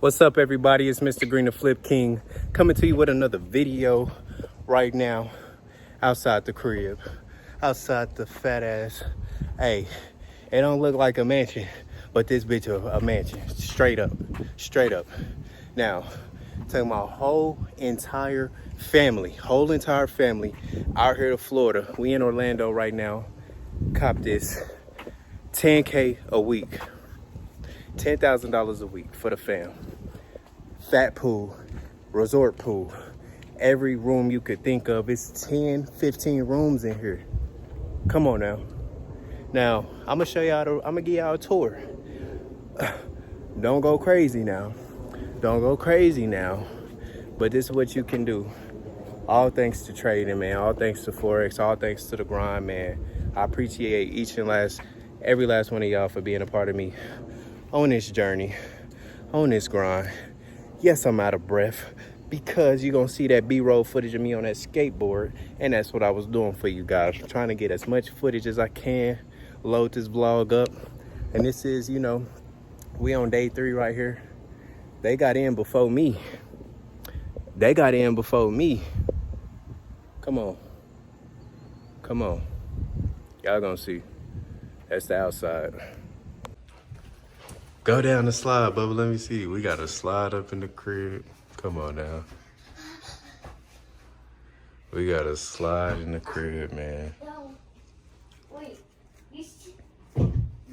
What's up, everybody? It's Mr. Green, the Flip King, coming to you with another video right now outside the crib, outside the fat ass. Hey, it don't look like a mansion, but this bitch a mansion, straight up. Now, take my whole entire family out here to Florida. We in Orlando right now. Cop this, $10K a week. $10,000 a week for the fam. Fat pool, resort pool, every room you could think of. It's 10, 15 rooms in here. Come on now. Now, I'm gonna show y'all, I'm gonna give y'all a tour. Don't go crazy now. But this is what you can do. All thanks to trading, man. All thanks to Forex. All thanks to the grind, man. I appreciate every last one of y'all for being a part of me on this journey, on this grind. Yes, I'm out of breath because you're gonna see that B-roll footage of me on that skateboard, and that's what I was doing for you guys. I'm trying to get as much footage as I can, load this vlog up. And this is, you know, we on day 3 right here. They got in before me. Come on. Y'all gonna see. That's the outside. Go down the slide, Bubba. Let me see. We got a slide up in the crib. Come on now. We got a slide in the crib, man. No. Wait. You see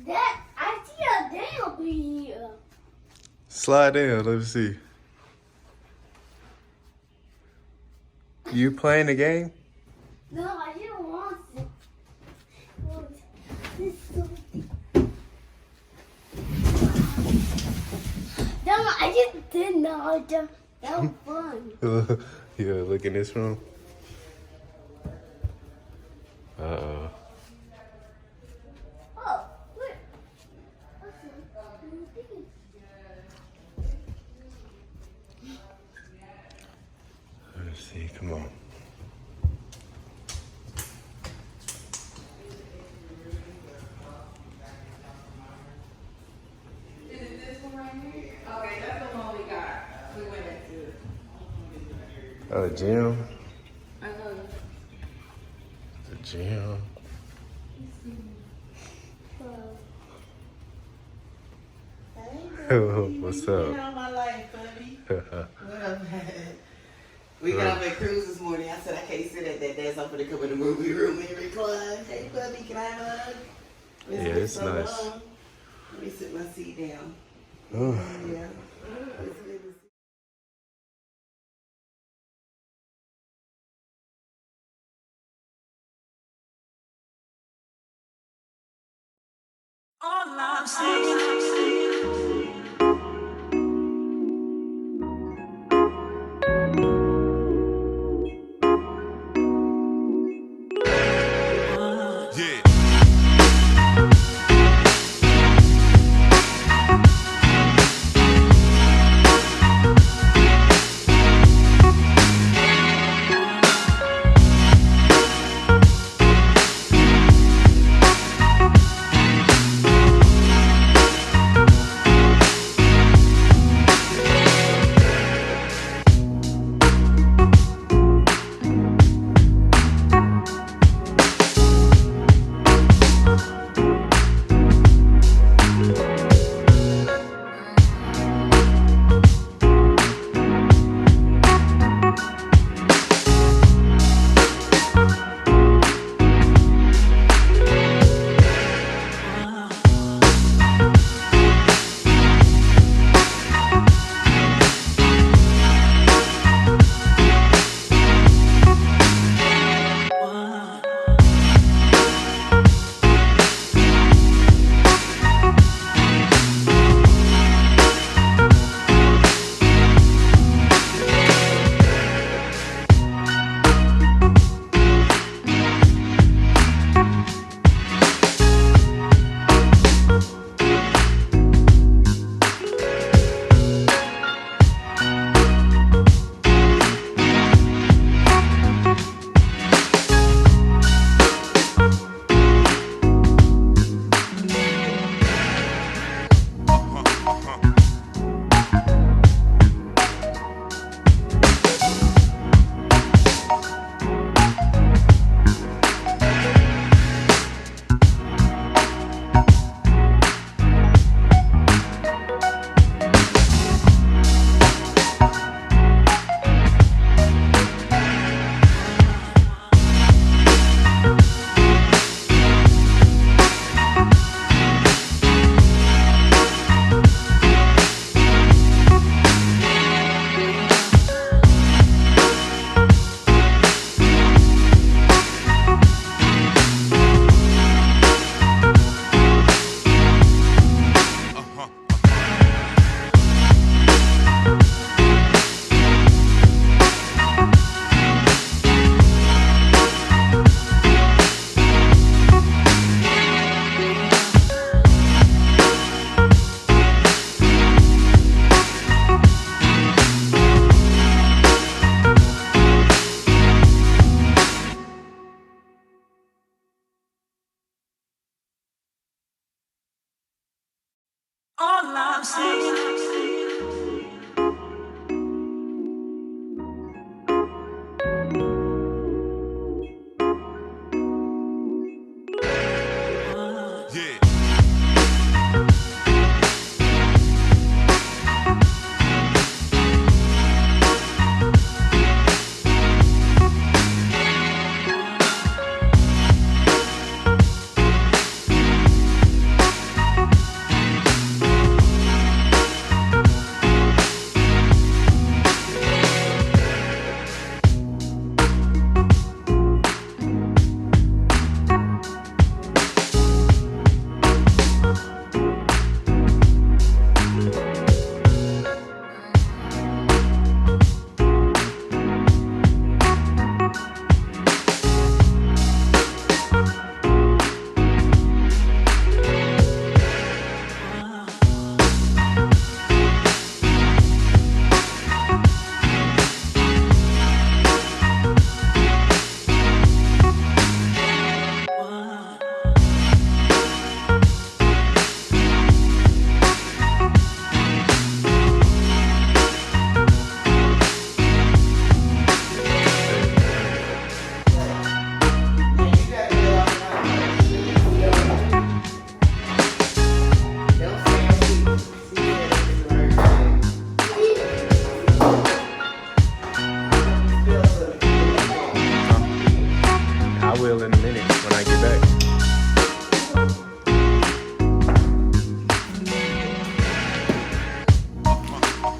that? I see a damn here. Slide down. Let me see. You playing the game? No, I didn't want it. This is so no, I just did not. That was fun. Yeah, look in this room. Uh-oh. Oh, look. Let's see, come on. Oh, the gym. The gym. What's up? My life, buddy. What up, man? We got off at Cruise this morning. I said I can't sit at that desk. I'm gonna come in the movie room and recline. Hey, buddy, can I have a hug? Yeah, it's so nice. Long. Let me sit my seat down. Oh. Yeah. All I'm saying.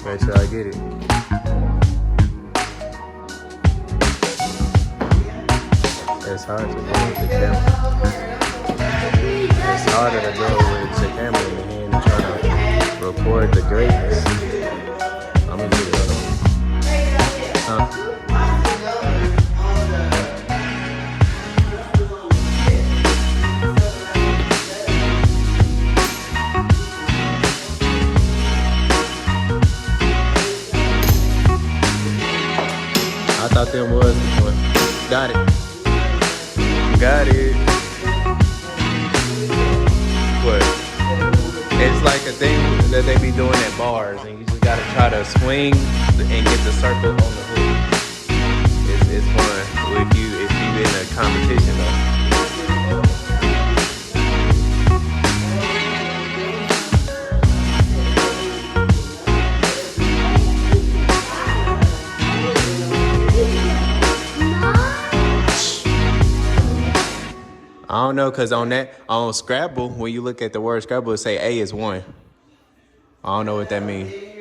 Make sure I get it. It's hard to do with the camera. It's harder to go with the camera in the hand and try to record the greatness. I'm gonna get it on. Huh? I thought them was the one. Got it. Got it. What? It's like a thing that they be doing at bars, and you just gotta try to swing and get the circle on the hook. It's fun if you in a competition though. I don't know, cause on Scrabble, when you look at the word Scrabble, it say A is 1. I don't know what that means. Hey.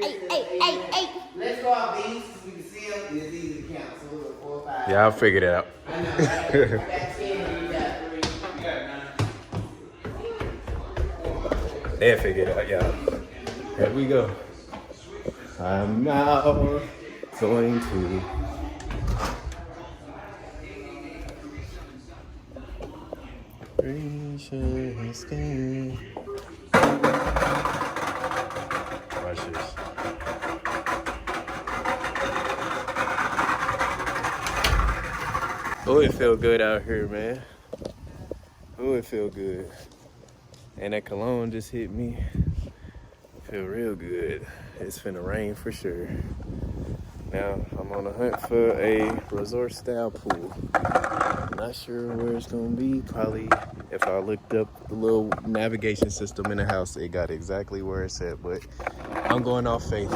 Let's go out these so we can see them and it's easy to count. So we'll go 4, 5. Yeah, I'll figure it out. I know, right? You got 10 and you got 3. They'll figure it out, y'all. Here we go. I'm now going to. Watch this. Oh, it feel good out here, man. Oh, it feel good. And that cologne just hit me. Feel real good. It's finna rain for sure. Now I'm on a hunt for a resort style pool. Not sure where it's gonna be. Probably if I looked up the little navigation system in the house, it got exactly where it's at, but I'm going off faith.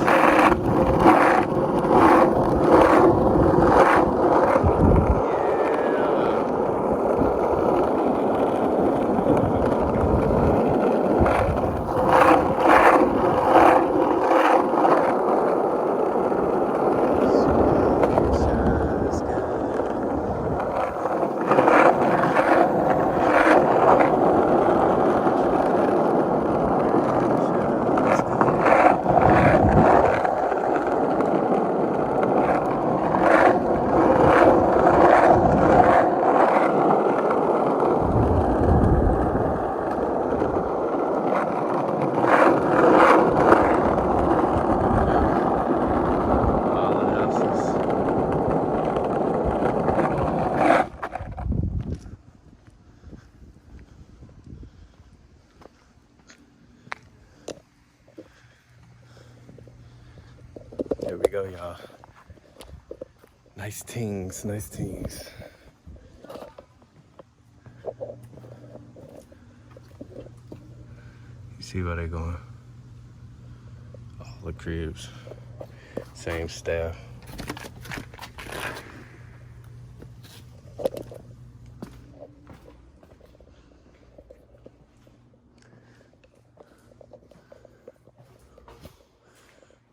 There we go, y'all. Nice tings, nice tings. You see where they going? All the cribs, same staff.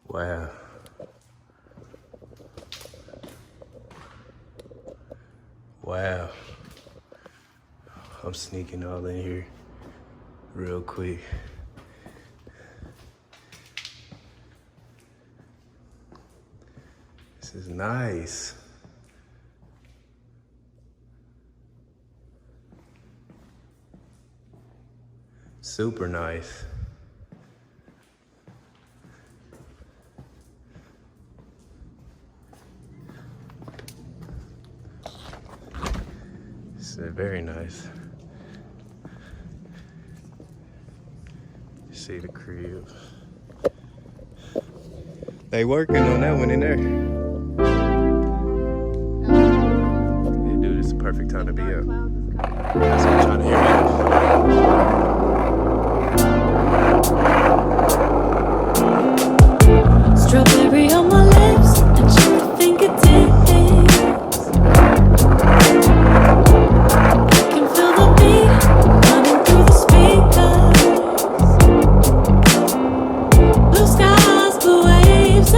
Wow. Wow. I'm sneaking all in here real quick. This is nice. Super nice. Very nice. You see the crib. They working on that one in there. Yeah, dude, it's the perfect time to be up. That's what I'm trying to hear. Strawberry on my lips and your fingertips. Blue skies, blue waves.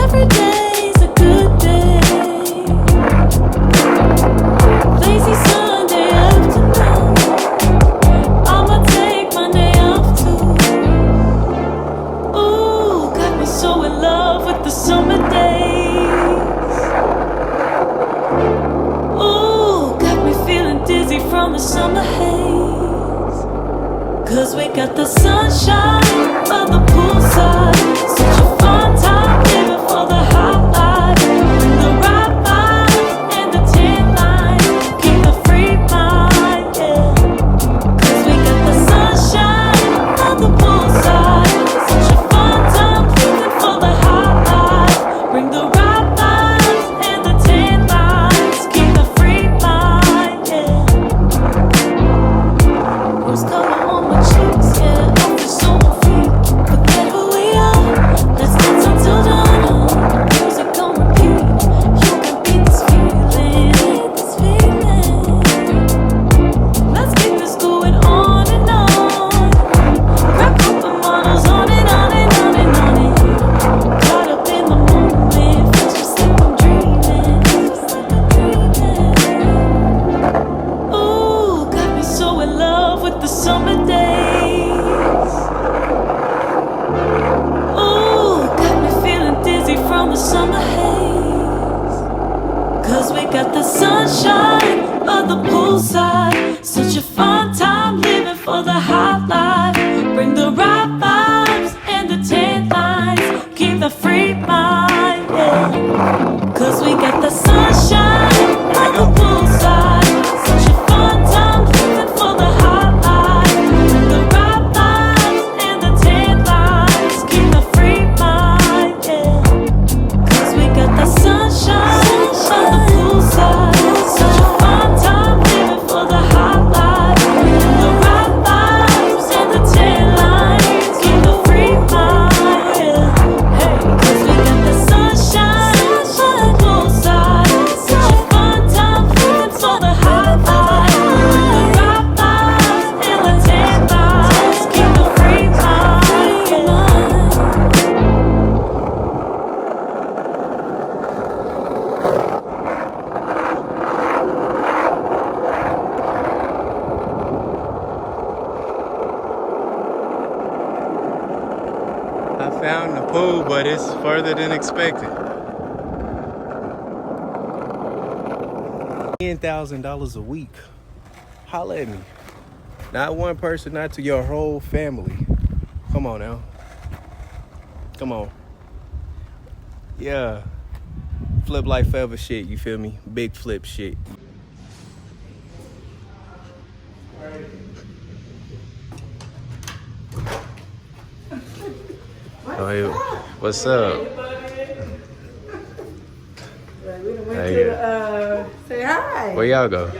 love with the summer days. Ooh, got me feeling dizzy from the summer haze. 'Cause we got the sunshine of the poolside. Such a fun time living for the hot life. The right vibes and the tan lines. Keep the free mind, yeah. 'Cause we got the sunshine of the poolside. Such a fun time living for the hot life. Bring the right vibes and the tan lines. Keep the free mind, yeah. Rose color on my cheeks, yeah. I feel so free. Forget who we are. Let's dance until dawn. Music on repeat. You can beat this feeling, this feeling. Let's keep this going on and on. Grab couple models on and on and on and on it. Caught up in the moment, feels just like I'm dreaming, just like I'm dreaming. Ooh, got me so in love with the summer days. Ooh, got me feeling dizzy from the summer haze. 'Cause we got the sunshine of the poolside. Such a fun time living for the hot life. Bring the right vibes and the tan lines. Keep the free mind, yeah. 'Cause we got the sunshine of the poolside. Such a fun time living for the hot life. Bring the right vibes and the tan lines. Keep the free mind, yeah. 'Cause we got the sunshine of the poolside. Such a fun time living for the hot life. The right vibes and the tan lines. Keep the free mind, yeah. Hey, 'cause we got the sunshine of the poolside. Such a fun time living for the hot life. The right vibes and the tan lines. Keep the free mind, yeah. I found the pool, but it's further than expected. $10,000 a week. Holla at me. Not one person, not to your whole family. Come on now. Come on. Yeah. Flip like forever shit, you feel me? Big flip shit. Oh, hey, what's up? We done went Hey, to say hi Where y'all go?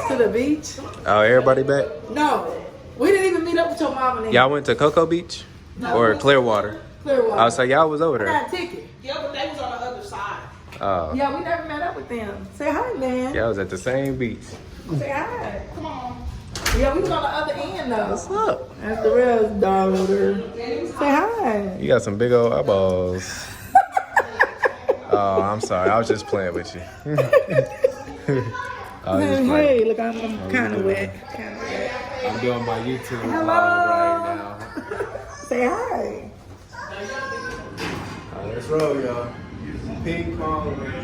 to the beach. Oh, everybody back? No, we didn't even meet up with your mom and them. Y'all went to Cocoa Beach? Or Clearwater? Clearwater. Oh, so y'all was over I there. got a ticket. Yeah, but they was on the other side. Oh, Yeah, we never met up with them. Say hi, man. y'all was at the same beach. Say hi. Come on. Yeah, we was on the other end though. What's up? That's the real daughter. Say hi. You got some big old eyeballs. Oh, I'm sorry. I was just playing with you. I was just playing. Hey, look, I'm kind of wet. Kind of wet. I'm doing my YouTube vlog Hello. right now. Say hi. Let's roll, y'all. Ping pong, man.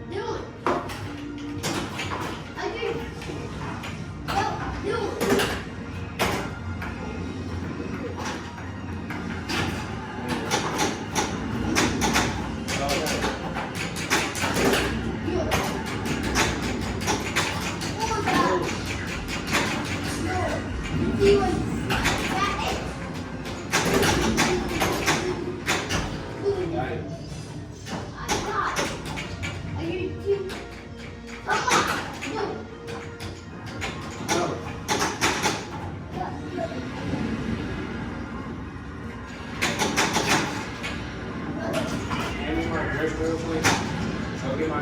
Dylan. I think. Well, Dylan. He was that I got it. I need to. Come on. No. Hand me my dress real quick. So get my